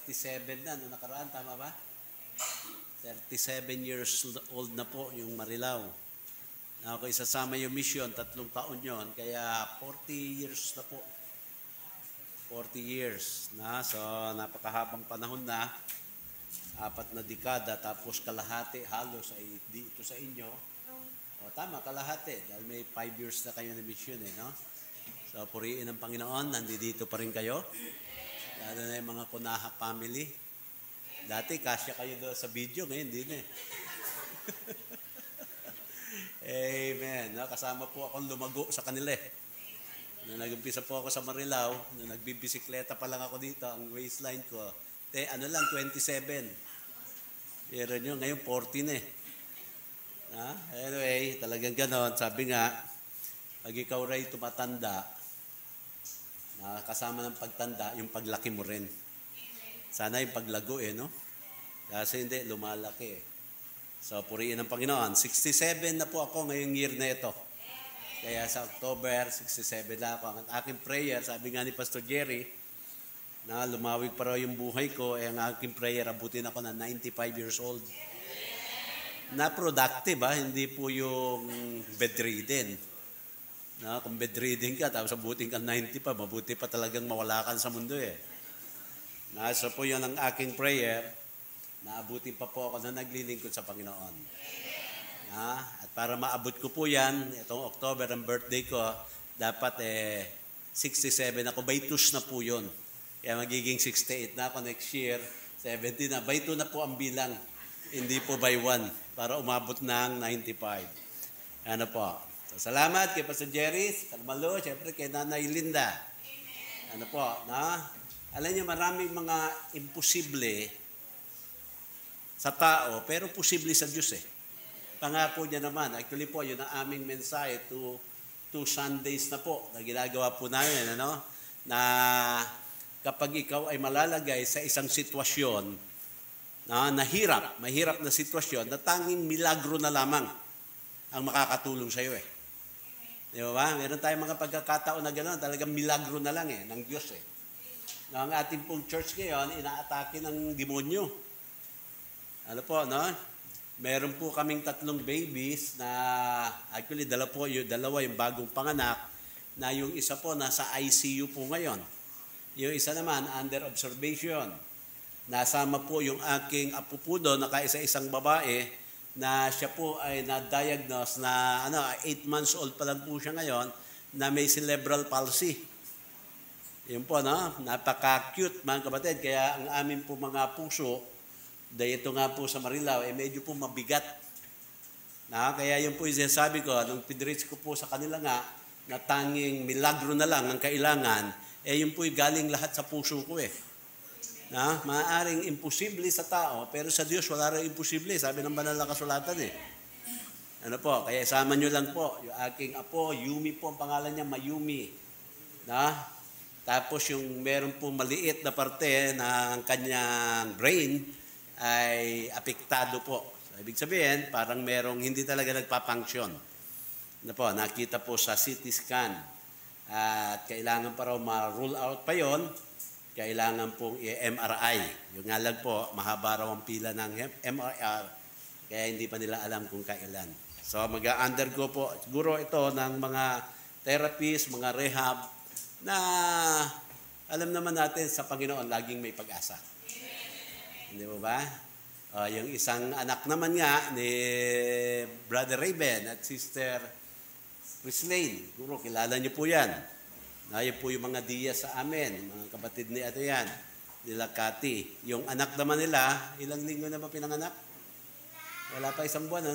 37 na, no nakaraan, tama ba? 37 years old na po yung Marilao. Na ako isasama yung mission, 3 taon yon, kaya 40 years na po. 40 years na, so napakahabang panahon na, 4 na dekada, tapos kalahati halos ay dito sa inyo. O tama, kalahati, dahil may 5 years na kayo na mission no? So puriin ng Panginoon, nandito pa rin kayo. Lalo na yung mga Kunaha family. Dati kasya kayo doon sa video, ngayon hindi na Amen. No? Kasama po akong lumago sa kanila Nung nag-umpisa po ako sa Marilao, nung nagbibisikleta pa lang ako dito, ang waistline ko, ano lang, 27. Pero nyo, ngayon 40 na Anyway, talagang ganon. Sabi nga, pag ikaw ray tumatanda, kasama ng pagtanda, yung paglaki mo rin. Sana yung paglago no? Kasi hindi, lumalaki So, puriin ng Panginoon. 67 na po ako ngayong year na ito. Kaya sa October, 67 na ako. Ang aking prayer, sabi nga ni Pastor Jerry, na lumawig pa raw yung buhay ko, ang aking prayer, abutin ako na 95 years old. Na productive, hindi po yung bedridden. Kung bedridden ka, tapos abutin ka 90 pa, mabuti pa talagang mawala ka sa mundo So po yun ang aking prayer, na abutin pa po ako na naglilingkod sa Panginoon. At para maabot ko po yan, itong October, ang birthday ko, dapat 67 ako. By 2 na po yun. Kaya magiging 68 na ako next year, 70 na. By 2 na po ang bilang, hindi po by 1, para umabot ng 95. Ano po. So, salamat kay Pastor Jerry, Carmelo, syempre kay Nanay Linda. Ano po, alam niyo, maraming mga imposible sa tao, pero posible sa Diyos Pangako niya naman. Actually po, yun ang aming mensahe to Sundays na po, na ginagawa po namin, na kapag ikaw ay malalagay sa isang sitwasyon na mahirap na sitwasyon, na tanging milagro na lamang ang makakatulong sa iyo Di ba? Meron tayong mga pagkakataon na gano'n, talagang milagro na lang ng Diyos Na ang ating pong church ngayon, inaatake ng demonyo. Ano po, Meron po kaming 3 babies na, actually dalawa yung bagong panganak, na yung isa po nasa ICU po ngayon. Yung isa naman under observation. Nasama po yung aking apo po doon, nakaisa-isang babae, na siya po ay na-diagnose na 8 months old pa lang po siya ngayon, na may cerebral palsy. Yun po, napaka-cute mga kapatid. Kaya ang amin po mga puso, dahil ito nga po sa Marilao, medyo po mabigat. Kaya yun po yung sinasabi ko, nung pinreach ko po sa kanila nga, na tanging milagro na lang ang kailangan, yun po yung galing lahat sa puso ko Maaaring imposible sa tao, pero sa Diyos wala rin imposible. Sabi ng banal na kasulatan Ano po, kaya isama nyo lang po, yung aking apo, Yumi po ang pangalan niya, Mayumi. Tapos yung meron po maliit na parte ng kanyang brain, ay apektado po. So, ibig sabihin, parang merong hindi talaga nagpa-function. Nakita po sa CT scan. At kailangan pa raw ma-rule out pa yon, kailangan pong MRI. Yung nga lang po, mahaba raw ang pila ng MRI, kaya hindi pa nila alam kung kailan. So mag-undergo po, siguro ito ng mga therapies, mga rehab, na alam naman natin sa Panginoon, laging may pag-asa. Hindi mo ba? Yung isang anak naman nga ni Brother Raven at Sister Chrislane, siguro kilala niyo po yan. Yun po yung mga Diaz sa amin, mga kapatid ni Ate yan, nila Cathy. Yung anak naman nila, ilang linggo na ba pinanganak? Wala pa 1 buwan,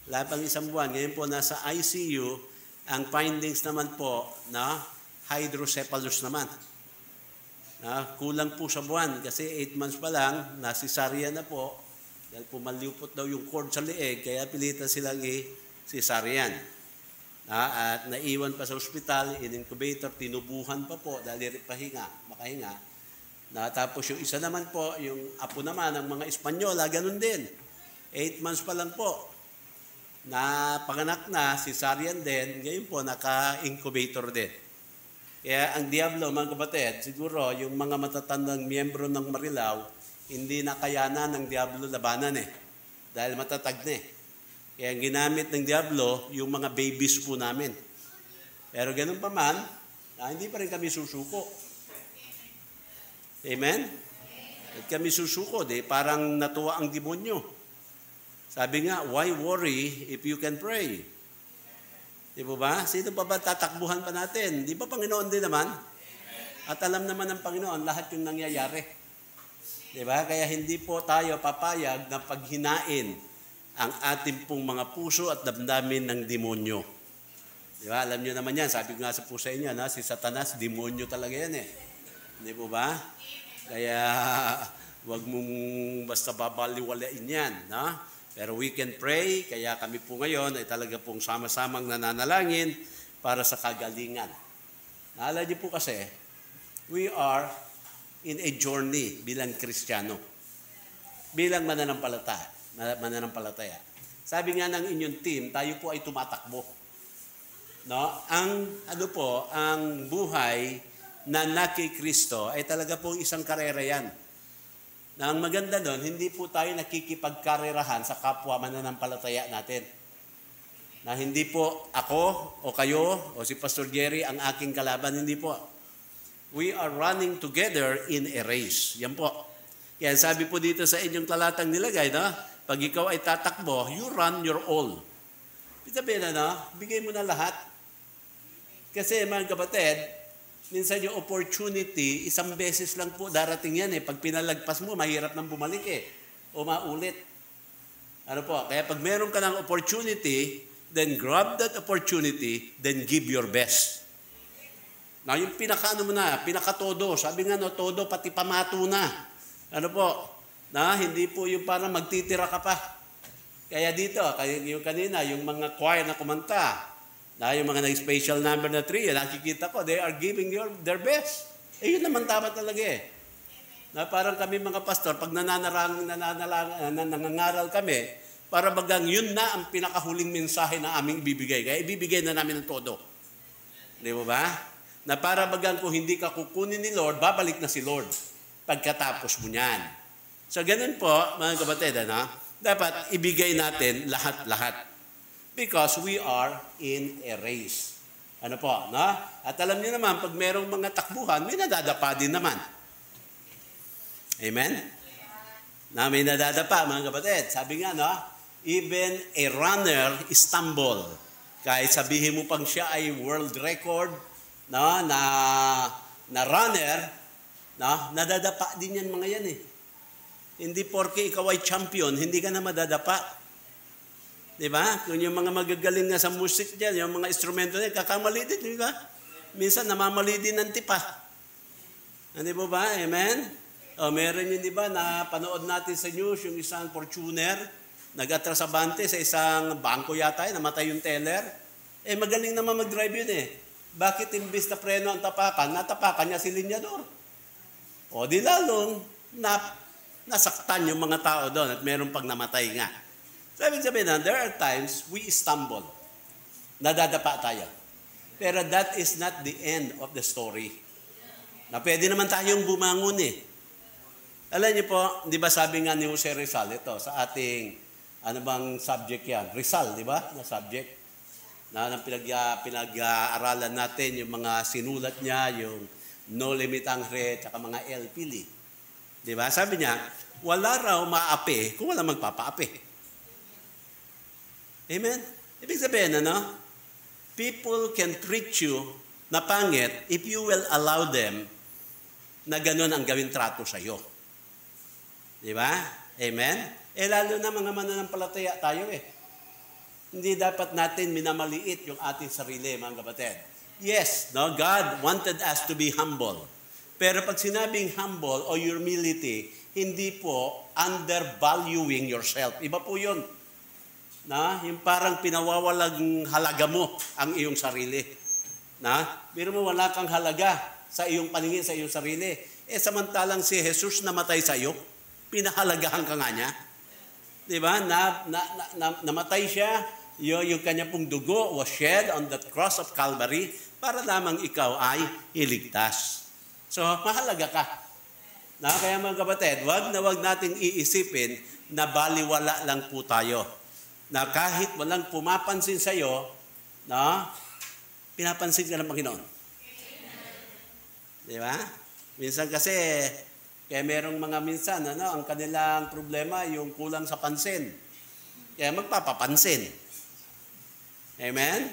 Wala pang 1 buwan. Ngayon po nasa ICU, ang findings naman po na hydrocephalus naman. Kulang po sa buwan kasi 8 months pa lang, nasisaria na po. Dahil pumalipot daw yung cord sa leeg, kaya pilitan silang i-cesarean. At naiwan pa sa ospital, in-incubator, tinubuhan pa po dahil makahinga. Tapos yung isa naman po, yung apo naman ng mga Espanyola, ganun din. 8 months pa lang po. Panganak na, cesarean din, ngayon po naka-incubator din. Kaya ang Diablo, mga kapatid, siguro yung mga matatandang miyembro ng Marilao, hindi na kayanan ng Diablo labanan dahil matatag na Kaya ang ginamit ng Diablo, yung mga babies po namin. Pero ganun pa man, hindi pa rin kami susuko. Amen? At kami susuko, parang natuwa ang demonyo. Sabi nga, why worry if you can pray? Di ba? Sino pa ba tatakbuhan pa natin? Di ba Panginoon din naman? At alam naman ng Panginoon lahat yung nangyayari. Di ba? Kaya hindi po tayo papayag na paghinain ang ating pong mga puso at damdamin ng demonyo. Di ba? Alam nyo naman yan. Sabi ko nga sa puso inyo, si Satanas, demonyo talaga yan Di po ba? Kaya wag mong basta babaliwalain yan. Pero we can pray, kaya kami po ngayon ay talaga pong sama-samang nananalangin para sa kagalingan. Naalala niyo po kasi, we are in a journey bilang Kristiyano. Bilang mananampalataya. Sabi nga ng inyong team, tayo po ay tumatakbo. Ang buhay na naki Kristo ay talaga pong isang karera yan. Na ang maganda doon, hindi po tayo nakikipagkarerahan sa kapwa mananampalataya natin. Na hindi po ako o kayo o si Pastor Jerry ang aking kalaban, hindi po. We are running together in a race. Yan po. Yan sabi po dito sa inyong talatang nilagay, pag ikaw ay tatakbo, you run your all. Sabihin bigay mo na lahat. Kasi mga kapatid, minsan yung opportunity, isang beses lang po darating yan Pag pinalagpas mo, mahirap nang bumalik o maulit. Kaya pag meron ka ng opportunity, then grab that opportunity, then give your best. Na yung pinakatodo, sabi nga todo, pati pamato na. Hindi po yung parang magtitira ka pa. Kaya dito, yung kanina, yung mga choir na kumanta, yung mga nag-special number na 3, nakikita ko, they are giving their best. Yun naman tama talaga Na parang kami mga pastor, pag nangangaral kami, para bagang yun na ang pinakahuling mensahe na aming ibibigay. Kaya ibibigay na namin ng todo. Di ba? Na para bagang kung hindi ka kukunin ni Lord, babalik na si Lord pagkatapos mo niyan. So ganun po, mga kapatid, dapat ibigay natin lahat-lahat. Because we are in a race. At alam niyo naman, pag merong mga takbuhan, may nadadapa din naman. Amen? May nadadapa, mga kapatid. Sabi nga, even a runner stumble. Kahit sabihin mo pang siya ay world record, na runner, nadadapa din yan mga yan Hindi porke ikaw ay champion, hindi ka na madadapa. Diba? Kung yung mga magagaling nga sa musik dyan, yung mga instrumento dyan, kakamali din, di ba? Minsan, namamali din ng tipa. Hindi po ba? Amen? Meron yun, di ba, na panood natin sa news, yung isang Fortuner, nag-atrasabante sa isang bangko yata, namatay yung teller. Magaling naman mag-drive yun Bakit imbis na preno ang tapakan, natapakan niya si linyador? Di lalong nasaktan yung mga tao doon at meron pang namatay nga. Sabihin there are times we stumble. Nadadapa tayo. Pero that is not the end of the story. Na pwede naman tayong bumangon Alam niyo po, di ba sabi nga ni Jose Rizal, ito sa ating, bang subject yan? Rizal, di ba? Na subject. Na pinag-aaralan natin yung mga sinulat niya, yung No Limit Angre, tsaka mga El Pili. Di ba? Sabi niya, wala raw maapi kung wala magpapaapi. Amen? Ibig sabihin, people can treat you na pangit if you will allow them na ganun ang gawin trato sa iyo. Di ba? Amen? Lalo na mga mananampalataya tayo Hindi dapat natin minamaliit yung ating sarili, mga kapatid. Yes, God wanted us to be humble. Pero pag sinabing humble o humility, hindi po undervaluing yourself. Iba po yun. Yung parang pinawawalang halaga mo ang iyong sarili. Pero mo wala kang halaga sa iyong paningin, sa iyong sarili. Samantalang si Jesus namatay sa iyo, pinahalagahan ka nga niya. Di ba? Namatay siya, yung kanya pong dugo was shed on the cross of Calvary para lamang ikaw ay iligtas. So, mahalaga ka. Kaya mga kapatid, wag nating iisipin na baliwala lang po tayo. Na kahit walang pumapansin sa'yo, pinapansin ka ng Panginoon. Di ba? Minsan kasi, kaya merong mga minsan, ang kanilang problema, yung kulang sa pansin. Kaya magpapapansin. Amen?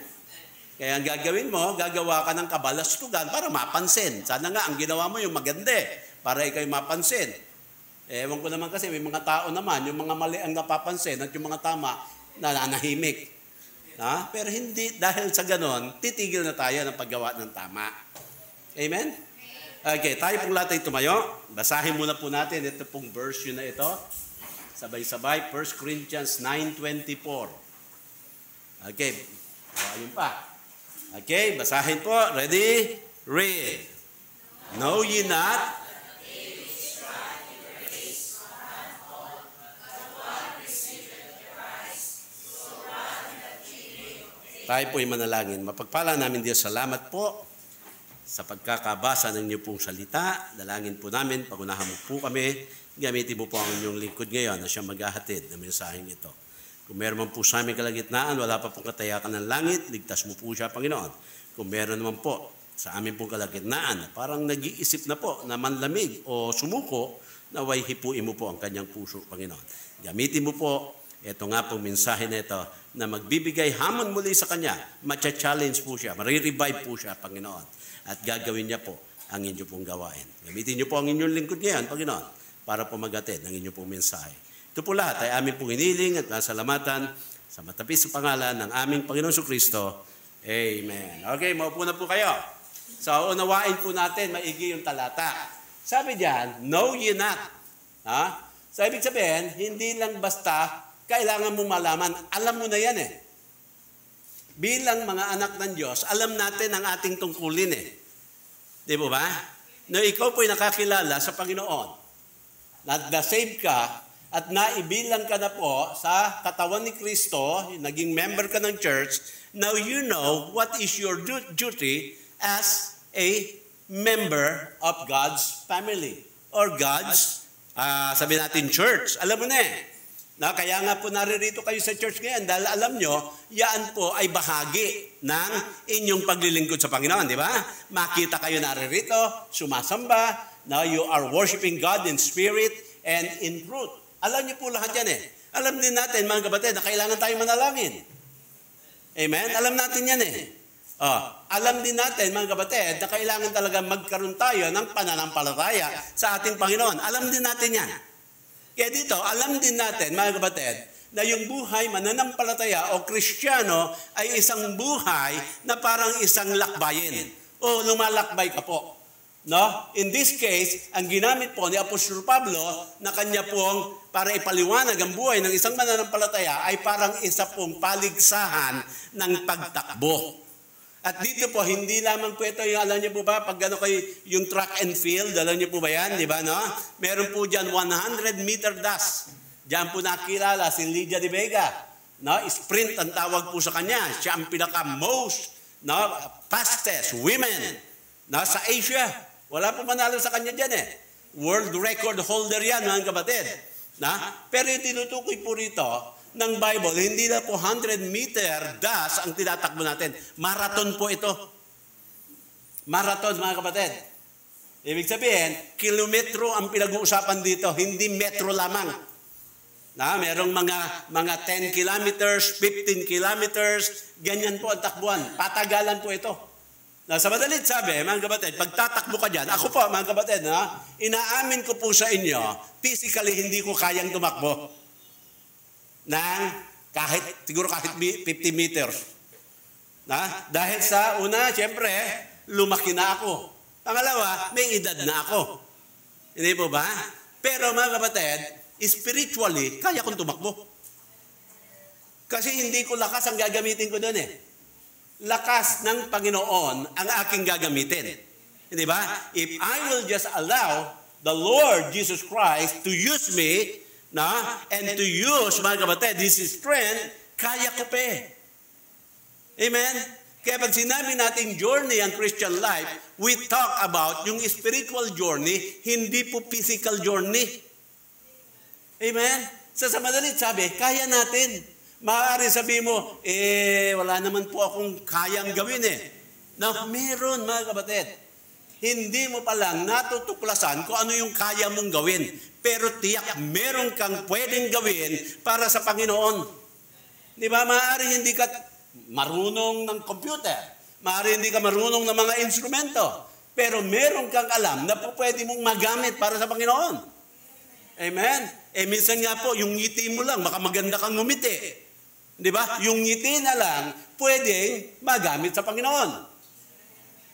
Kaya ang gagawin mo, gagawa ka ng kabalastugan para mapansin. Sana nga, ang ginawa mo yung maganda para ikaw mapansin. Ewan ko naman kasi, may mga tao naman, yung mga mali ang napapansin at yung mga tama, nananahimik. Pero hindi, dahil sa ganon, titigil na tayo ng paggawa ng tama. Amen? Okay, tayo pong lahat ay tumayo. Basahin muna po natin ito pong verse na ito. Sabay-sabay, 1 Corinthians 9:24. Okay, ayun pa. Okay, basahin po. Ready? Read. Know ye not? Tayo po'y manalangin. Mapagpala namin Diyos, salamat po sa pagkakabasa ng inyong pong salita. Dalangin po namin, pagunahan mo po kami. Gamitin mo po ang inyong lingkod ngayon na siya maghahatid ng mensaheng ito. Kung meron man po sa aming kalagitnaan, wala pa pong katayakan ng langit, ligtas mo po siya, Panginoon. Kung meron naman po sa aming pong kalagitnaan, parang nag-iisip na po na manlamig o sumuko, naway hipuin mo po ang kanyang puso, Panginoon. Gamitin mo po ito nga pong mensahe na ito na magbibigay hamon muli sa kanya. Matcha-challenge po siya, marirevive po siya, Panginoon. At gagawin niya po ang inyong pong gawain. Gamitin niyo po ang inyong lingkod ngayon, Panginoon, para pumagatid ng inyong pong mensahe. Ito po lahat ay aming pong hiniling at nasalamatan sa matapis sa pangalan ng aming Panginoon Jesucristo. Amen. Okay, maupo na po kayo. So, unawain po natin maigi yung talata. Sabi diyan, know ye not. So, ibig sabihin, hindi lang basta kailangan mo malaman. Alam mo na yan Bilang mga anak ng Diyos, alam natin ang ating tungkulin Di ba ba? Na ikaw po'y nakakilala sa Panginoon. Na-save ka at naibilang ka na po sa katawan ni Kristo, naging member ka ng church. Now you know what is your duty as a member of God's family or God's, sabi natin, church. Alam mo na kaya nga po naririto kayo sa church ngayon dahil alam nyo, yan po ay bahagi ng inyong paglilingkod sa Panginoon, di ba? Makita kayo naririto, sumasamba, now you are worshiping God in spirit and in truth. Alam niyo po lahat yan Alam din natin, mga kapatid, na kailangan tayong manalangin. Amen? Alam natin yan alam din natin, mga kapatid, na kailangan talaga magkaroon tayo ng pananampalataya sa ating Panginoon. Alam din natin yan. Kaya dito, alam din natin, mga kapatid, na yung buhay mananampalataya o Kristiyano ay isang buhay na parang isang lakbayin. O lumalakbay ka po. In this case, ang ginamit po ni Apostol Pablo na kanya pong para ipaliwanag ang buhay ng isang mananampalataya ay parang isa pong paligsahan ng pagtakbo. At dito po, hindi lamang po ito, alam niyo po ba, pag kayo yung track and field, alam niyo po ba yan, di ba, Meron po dyan 100-meter dash. Diyan po nakilala si Lydia de Vega. Sprint ang tawag po sa kanya. Siya ang pinaka-most fastest women sa Asia. Wala po manalo sa kanya dyan World record holder yan, mga kapatid. Pero yung tinutukoy po rito, ng Bible, hindi na po 100-meter dash ang tinatakbo natin. Marathon po ito. Marathon, mga kapatid. Ibig sabihin, kilometro ang pinag-uusapan dito, hindi metro lamang. Merong mga 10 kilometers, 15 kilometers, ganyan po ang takbuhan. Patagalan po ito. Sa madalit sabi, mga kapatid, pag tatakbo ka dyan, ako po, mga kapatid, inaamin ko po sa inyo, physically hindi ko kayang tumakbo. Siguro kahit 50 meters. Dahil sa una, siyempre, lumaki na ako. Pangalawa, may edad na ako. Hindi po ba? Pero mga kapatid, spiritually, kaya kong tumakbo. Kasi hindi ko lakas ang gagamitin ko doon Lakas ng Panginoon ang aking gagamitin. Hindi ba? If I will just allow the Lord Jesus Christ to use me, and to use, mga kapatid, this is strength, kaya ko Amen? Kaya pag sinabi natin journey ang Christian life, we talk about yung spiritual journey, hindi po physical journey. Amen? Sa madalit sabi, kaya natin. Maaari sabi mo, wala naman po akong kayang gawin No, meron mga kapatid. Hindi mo palang natutuklasan kung ano yung kaya mong gawin. Pero tiyak, meron kang pwedeng gawin para sa Panginoon. Di ba? Maaari hindi ka marunong ng computer. Maaari hindi ka marunong ng mga instrumento. Pero meron kang alam na pwede mong magamit para sa Panginoon. Amen? Minsan nga po, yung ngiti mo lang, baka maganda kang ngumiti. Di ba? Yung ngiti na lang, pwedeng magamit sa Panginoon.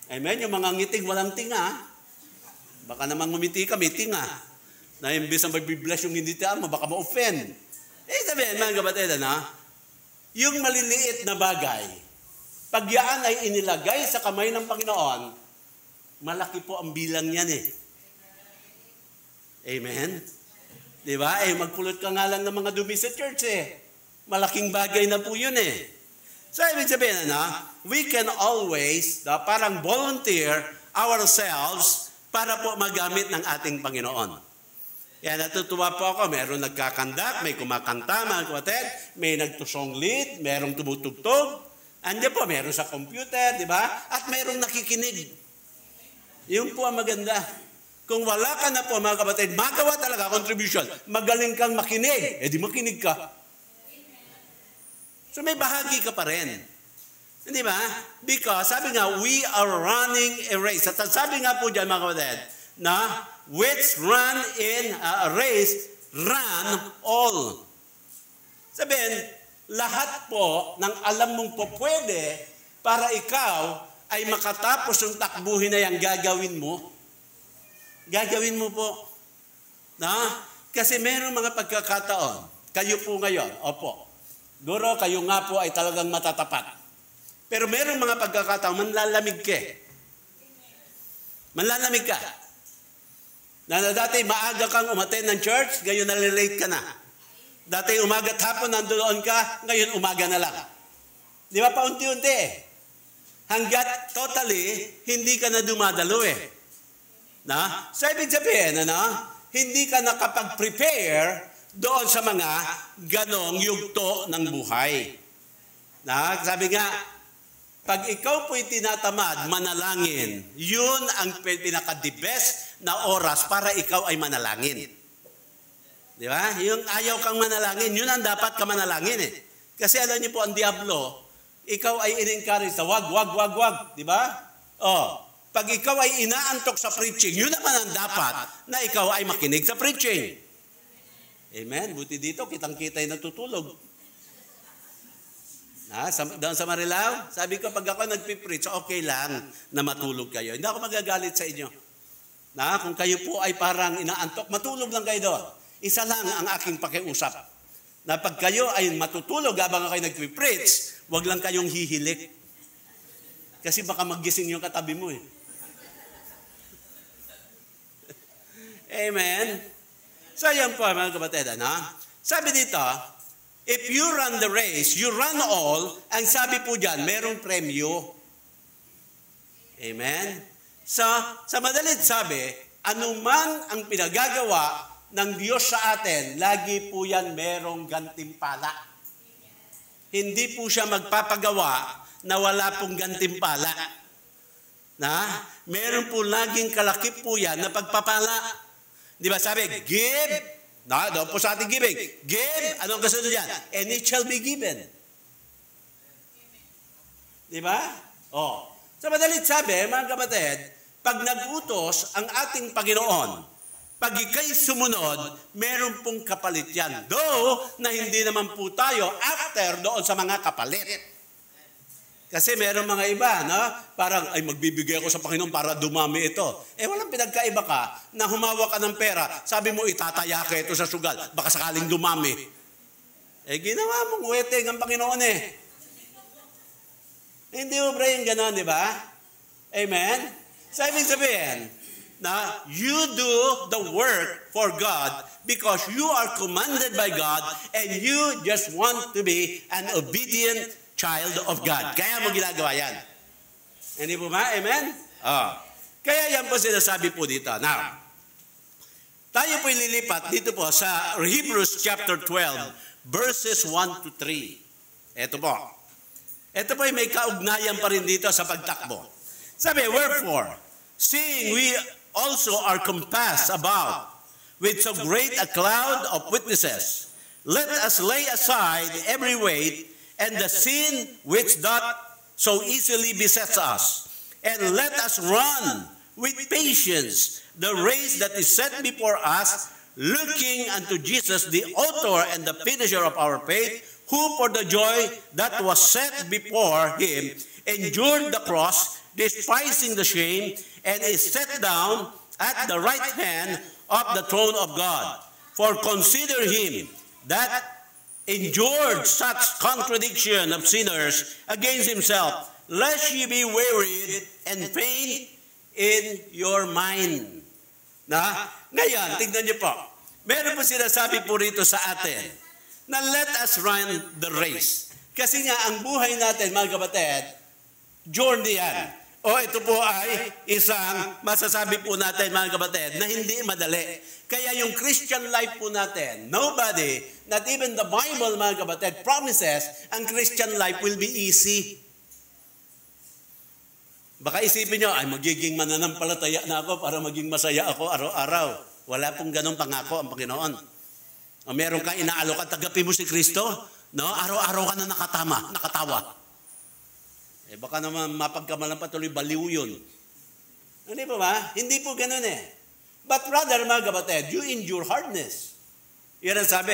Amen? Yung mga ngiting walang tinga, baka naman ngumiti ka, may tinga. Na imbis na magbibless yung ngitian mo, baka ma-offend. Sabihin, mga kapatid, yung maliliit na bagay, pag yan ay inilagay sa kamay ng Panginoon, malaki po ang bilang yan Amen? Di ba? Magpulot ka nga lang ng mga dumi sa church Malaking bagay na po yun So, ibig sabihin, we can always, parang volunteer ourselves para po magamit ng ating Panginoon. Kaya natutuwa po ako, mayroong nagkakandak, may kumakanta, mga kapatid, may nagtusong lead, mayroong tumutugtog, andiyan po, mayroong sa computer, di ba? At mayroong nakikinig. Yun po ang maganda. Kung wala ka na po, mga kapatid, magawa talaga contribution, magaling kang makinig, di makinig ka. So may bahagi ka pa rin. Hindi ba? Because sabi nga, we are running a race. At sabi nga po dyan, mga kapatid, na which run in a race, run all. Sabihin, lahat po ng alam mong po pwede para ikaw ay makatapos yung takbuhin na yung gagawin mo. Gagawin mo po. Kasi meron mga pagkakataon. Kayo po ngayon, opo. Guro, kayo nga po ay talagang matatapat. Pero merong mga pagkakataon, manlalamig ka. Manlalamig ka. Na dati maaga kang umattend ng church, ngayon nalilate ka na. Dati umaga at hapon nandoon ka, ngayon umaga na lang. Di ba paunti-unti Hanggat totally, hindi ka na dumadalo So ibig sabihin, hindi ka nakapag-prepare doon sa mga ganong yugto ng buhay. Sabi nga, pag ikaw po'y tinatamad, manalangin, yun ang pinaka-the best na oras para ikaw ay manalangin. Di ba? Yung ayaw kang manalangin, yun ang dapat ka manalangin Kasi alam niyo po, ang diablo, ikaw ay in-encourage na wag. Di ba? Pag ikaw ay inaantok sa preaching, yun naman ang dapat na ikaw ay makinig sa preaching. Amen. Buti dito, kitang-kita ay natutulog. Doon sa Marilao, sabi ko, pag ako nagpipreach, okay lang na matulog kayo. Hindi ako magagalit sa inyo. Kung kayo po ay parang inaantok, matulog lang kayo doon. Isa lang ang aking pakiusap. Na pag kayo ay matutulog habang kayo nagpipreach, wag lang kayong hihilik. Kasi baka maggising yung katabi mo Amen. So, yan po, mga kapatid, Sabi dito, if you run the race, you run all, ang sabi po dyan, merong premyo. Amen? So, sa madalit sabi, anuman ang pinagagawa ng Diyos sa atin, lagi po yan merong gantimpala. Hindi po siya magpapagawa na wala pong gantimpala. Meron po laging kalakip po yan na pagpapala. Di ba sabi, give, doon po sa ating giving, give, anong kasunod yan? And it shall be given. Di ba? Sa madalit sabi, mga kapatid, pag nag-utos ang ating Panginoon, pag ikay sumunod, meron pong kapalit yan. Though, na hindi naman po tayo after doon sa mga kapalit. Kasi meron mga iba, parang, ay magbibigay ako sa Panginoon para dumami ito. Walang pinagkaiba ka na humawak ka ng pera, sabi mo, itataya ka ito sa sugal, baka sakaling dumami. Ginawa mong weteng ang Panginoon Hindi mo bro yung gano'n, di ba? Amen? So, ibig sabihin, na you do the work for God because you are commanded by God and you just want to be an obedient child of God. Kaya mo ginagawa yan. Hindi po ba? Amen? Kaya yan po sinasabi po dito. Now, tayo po ililipat dito po sa Hebrews chapter 12, verses 1 to 3. Ito po. Ito po ay may kaugnayan pa rin dito sa pagtakbo. Sabi, wherefore, seeing we also are compassed about with so great a cloud of witnesses, let us lay aside every weight and the sin which doth so easily besets us, and let us run with patience the race that is set before us, looking unto Jesus, the author and the finisher of our faith, who for the joy that was set before him endured the cross, despising the shame, and is set down at the right hand of the throne of God. For consider him that endured such contradiction of sinners against himself, lest ye be wearied and faint in your mind. Ngayon, tignan niyo po. Meron po sinasabi po rito sa atin na let us run the race. Kasi nga, ang buhay natin, mga kapatid, journey yan. O ito po ay isang masasabi po natin, mga kapatid, na hindi madali. Kaya yung Christian life po natin, nobody, not even the Bible, mga kapatid, promises ang Christian life will be easy. Baka isipin nyo, ay magiging mananampalataya na ako para maging masaya ako araw-araw. Wala pong ganong pangako ang Panginoon. O meron kang inaalok at tagapin mo si Kristo, no? Araw-araw ka na nakatawa. Baka naman mapagkamalang patuloy, baliw yun. Hindi po ba? Hindi po ganun eh. But rather, mga kapatid, you endure hardness. Yan ang sabi.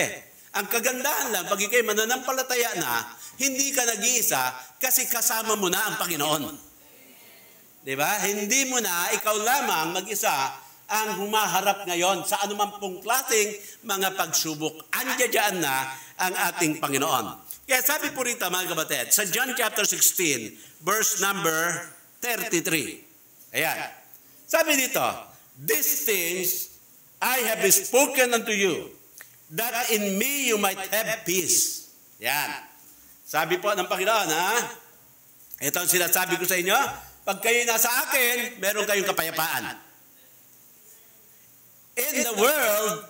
Ang kagandahan lang, pag ikay mananampalataya na, hindi ka nag-iisa kasi kasama mo na ang Panginoon. Di ba? Hindi mo na, ikaw lamang mag-isa ang humaharap ngayon sa anumang pong klaseng mga pagsubok. Andiyan na ang ating Panginoon. Kaya sabi po rito, mga kapatid, sa John chapter 16, verse number 33. Ayan. Sabi dito, these things I have spoken unto you, that in me you might have peace. Yan. Sabi po ng Panginoon, ha? Ito ang sinasabi ko sa inyo, pag kayo nasa akin, meron kayong kapayapaan. In the world,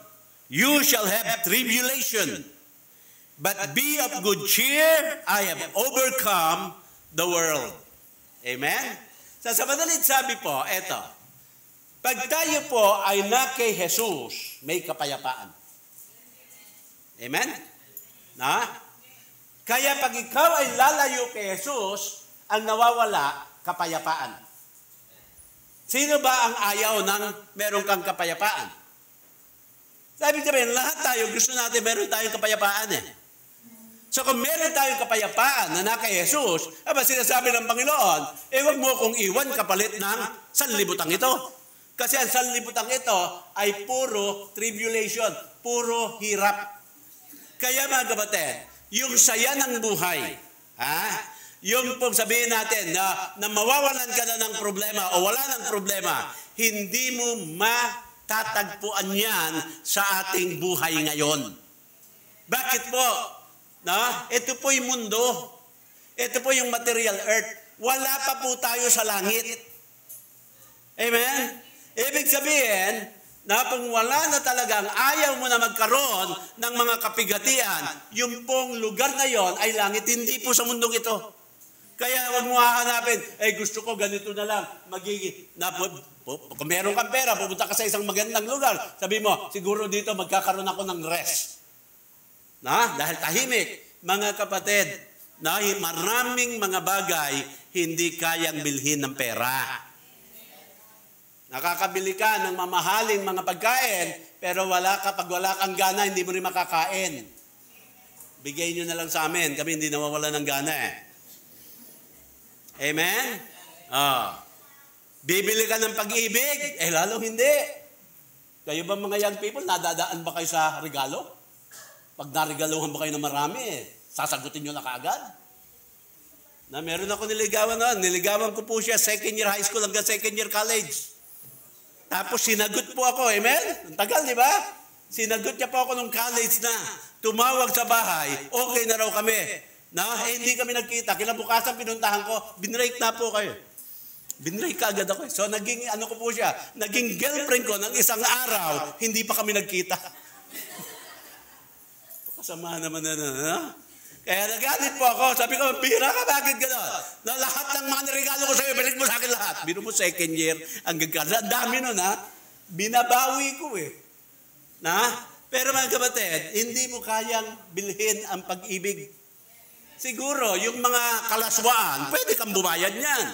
you shall have tribulation. But be of good cheer, I have overcome the world. Amen? Sa madalit sabi po, eto, pag tayo po ay na kay Jesus, may kapayapaan. Amen? Na? Kaya pag ikaw ay lalayo kay Jesus, ang nawawala, kapayapaan. Sino ba ang ayaw ng meron kang kapayapaan? Sabi sabihin, lahat tayo, gusto natin meron tayong kapayapaan eh. So kung meron tayong kapayapaan na naka Jesus, sinasabi ng Panginoon, huwag mo kong iwan kapalit ng sanlibutang ito. Kasi ang sanlibutang ito ay puro tribulation, puro hirap. Kaya mga kapatid, yung saya ng buhay, yung pong sabihin natin na mawawalan ka na ng problema o wala ng problema, hindi mo matatagpuan yan sa ating buhay ngayon. Bakit po? Ito po yung mundo. Ito po yung material earth. Wala pa po tayo sa langit. Amen? Ibig sabihin, na kung wala na talagang ayaw mo na magkaroon ng mga kapigatian, yung pong lugar na yon ay langit, hindi po sa mundong ito. Kaya huwag mo hahanapin, gusto ko ganito na lang, kung meron kang pera, pupunta ka sa isang magandang lugar, sabi mo, siguro dito magkakaroon ako ng rest. Dahil tahimik, mga kapatid, maraming mga bagay hindi kayang bilhin ng pera. Nakakabili ka ng mamahaling mga pagkain, pero pag wala kang gana, hindi mo rin makakain. Bigay nyo na lang sa amin, kami hindi nawawala ng gana eh. Amen? Bibili ka ng pag-ibig, lalong hindi. Kayo ba mga young people, nadadaan ba kayo sa regalo? Pag narigaluhan ba kayo na marami, sasagutin nyo na kaagad? Meron ako niligawan noon. Niligawan ko po siya, second year high school hanggang second year college. Tapos sinagot po ako, amen? Ang tagal, di ba? Sinagot niya po ako nung college na. Tumawag sa bahay, okay na raw kami. Hindi kami nagkita. Kinabukasan pinuntahan ko, binrake na po kayo. Binrake ka agad ako. So naging, ko po siya, naging girlfriend ko ng isang araw, hindi pa kami nagkita. Kasama naman na. Kaya nagalit po ako. Sabi ko, bira ka, bakit gano'n? Na lahat ng mga niregalo ko sa'yo, balik mo sa akin lahat. Bino mo second year, ang gagkala. Ang dami nun, binabawi ko eh. Pero mga kapatid, hindi mo kayang bilhin ang pag-ibig. Siguro, yung mga kalaswaan, pwede kang bumayad niyan.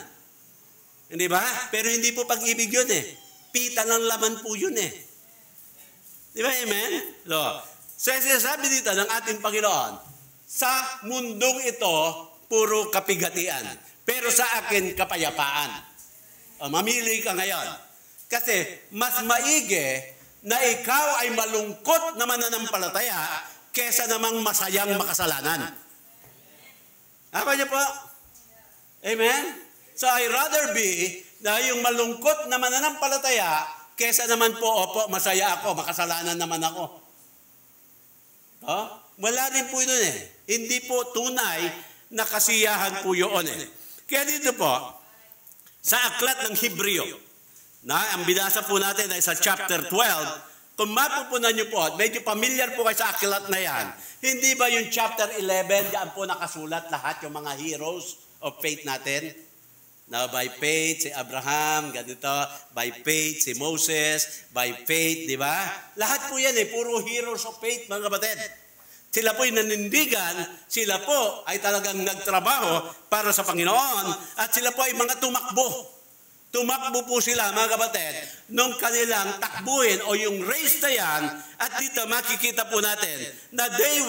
Hindi ba? Pero hindi po pag-ibig yun eh. Pita ng laman po yun eh. Di ba, amen? So, sinasabi dito ng ating Panginoon, sa mundong ito, puro kapighatian. Pero sa akin, kapayapaan. Mamili ka ngayon. Kasi, mas maigi na ikaw ay malungkot na mananampalataya kesa namang masayang makasalanan. Apa niyo po? Amen? So, I rather be na yung malungkot na mananampalataya kesa naman po, opo, masaya ako, makasalanan naman ako. Wala rin po yun eh. Hindi po tunay na kasiyahan po yun eh. Kaya dito po, sa aklat ng Hebreo, ang binasa po natin ay sa chapter 12, kung mapupunan nyo po, medyo familiar po kayo sa aklat na yan, hindi ba yung chapter 11, diyan po nakasulat lahat yung mga heroes of faith natin? By faith, si Abraham, ganito, by faith, si Moses, by faith, di ba? Lahat po yan puro heroes of faith, mga kapatid. Sila po ay nanindigan, sila po ay talagang nagtrabaho para sa Panginoon, at sila po ay mga tumakbo. Tumakbo po sila, mga kapatid, nung kanilang takbuhin o yung race na yan, at dito makikita po natin na they